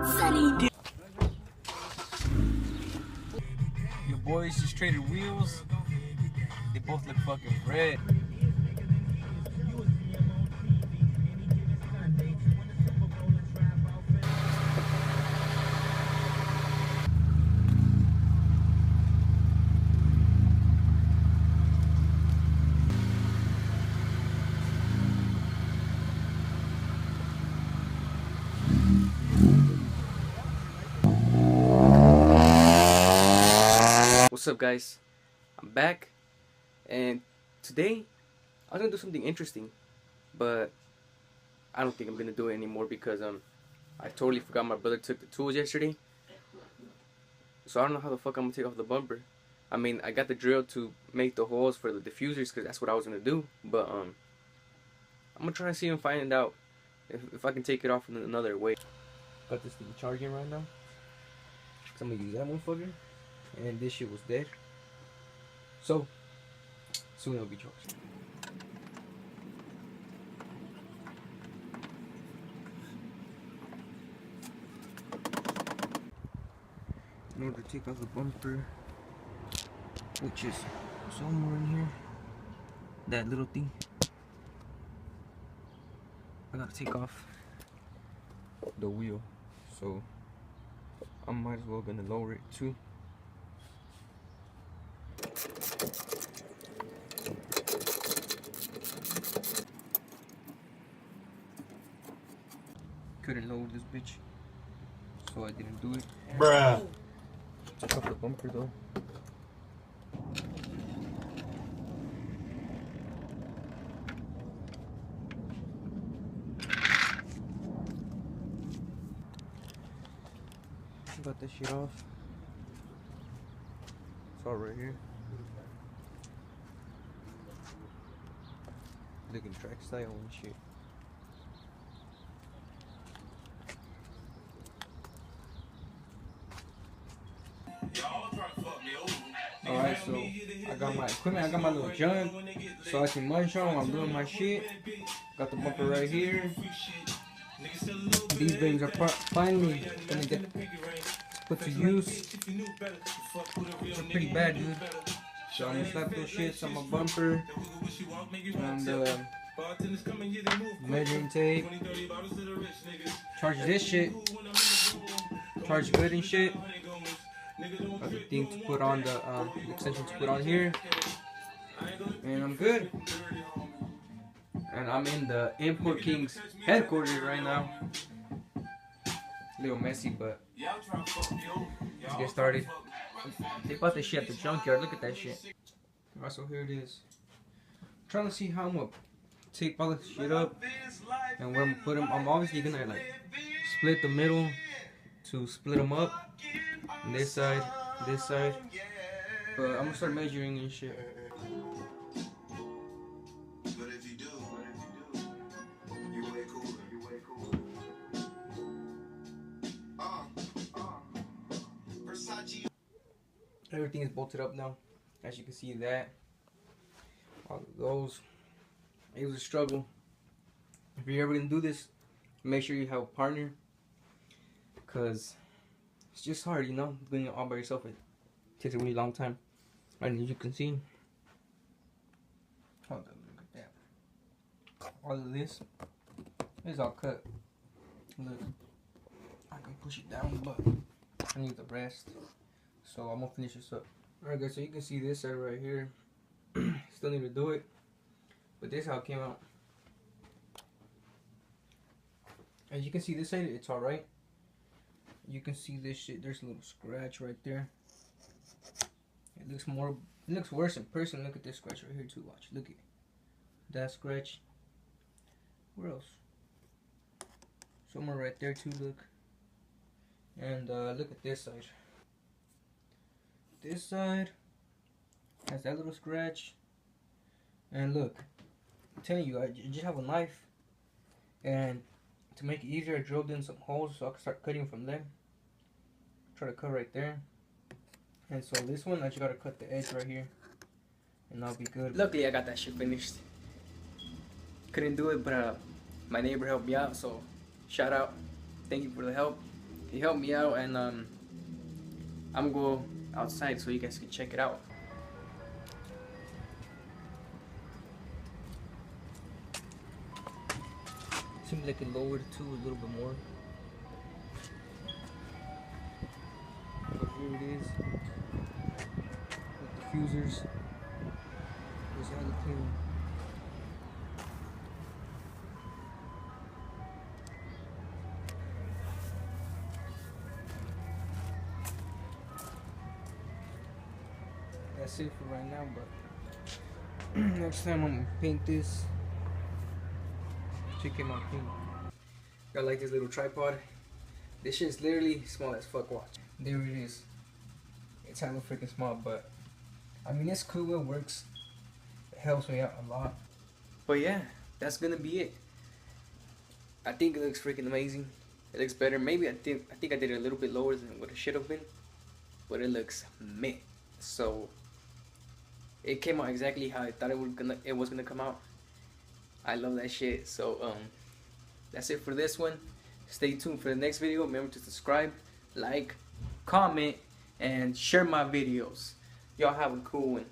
Your boys just traded wheels. They both look fucking red. What's up, guys? I'm back, and today I'm gonna do something interesting, but I don't think I'm gonna do it anymore because I totally forgot my brother took the tools yesterday, so I don't know how the fuck I'm gonna take off the bumper. I mean, I got the drill to make the holes for the diffusers because that's what I was gonna do, but I'm gonna try and see and find out if I can take it off in another way. Got this thing charging right now, cause I'm gonna use that motherfucker. And this shit was dead, so soon it'll be charged. In order to take off the bumper, which is somewhere in here, that little thing, I gotta take off the wheel, so I might as well gonna lower it too. Couldn't lower this bitch, so I didn't do it. Bruh. Took off the bumper though. Got this shit off. It's all right here. Looking track style and shit. Alright, so I got my equipment, I got my little junk, so I can munch on while I'm doing my shit. Got the bumper right here. These babies are finally gonna get put to use. They're pretty bad, dude. So I'm gonna slap those shits on my bumper and measuring tape. Charge this shit. Charge good and shit. Got the thing to put on the extension to put on here, and I'm good. And I'm in the Import King's headquarters right now. A little messy, but let's get started. They bought this shit at the junkyard. Look at that shit. Alright, so here it is. I'm trying to see how I'm gonna tape all this shit up and where I'm gonna put them. I'm obviously gonna like split the middle to split them up. This side, but I'm gonna start measuring and shit. Everything is bolted up now, as you can see that. All of those. It was a struggle. If you're ever gonna do this, make sure you have a partner, cause it's just hard, you know, doing it all by yourself. It takes a really long time. And as you can see, hold on, look at that. All of this is all cut. Look, I can push it down, but I need the rest. So I'm gonna finish this up. Alright, guys, so you can see this side right here. Still need to do it, but this is how it came out. As you can see this side, it's alright. You can see this shit, there's a little scratch right there. It looks worse in person. Look at this scratch right here too. Watch, look at that scratch. Where else? Somewhere right there too, look. And look at this side. This side has that little scratch. And look, I'm telling you, I just have a knife, and to make it easier, I drilled in some holes so I can start cutting from there. Try to cut right there. And so this one, I just gotta cut the edge right here, and I'll be good. Luckily, I got that shit finished. Couldn't do it, but my neighbor helped me out, so shout out. Thank you for the help. It helped me out, and I'm gonna go outside so you guys can check it out. Seems like it lowered too a little bit more. But here it is. With diffusers. There's how to clean them. That's it for right now, but next time I'm gonna paint this. Check my paint. I like this little tripod. This shit is literally small as fuck. Watch. There it is. It's hella freaking small, but I mean it's cool. It works. It helps me out a lot. But yeah, that's gonna be it. I think it looks freaking amazing. It looks better. Maybe I think I did it a little bit lower than what it should have been, but it looks meh. So it came out exactly how I thought it was gonna come out. I love that shit. So that's it for this one. Stay tuned for the next video. Remember to subscribe, like, comment, and share my videos. Y'all have a cool one.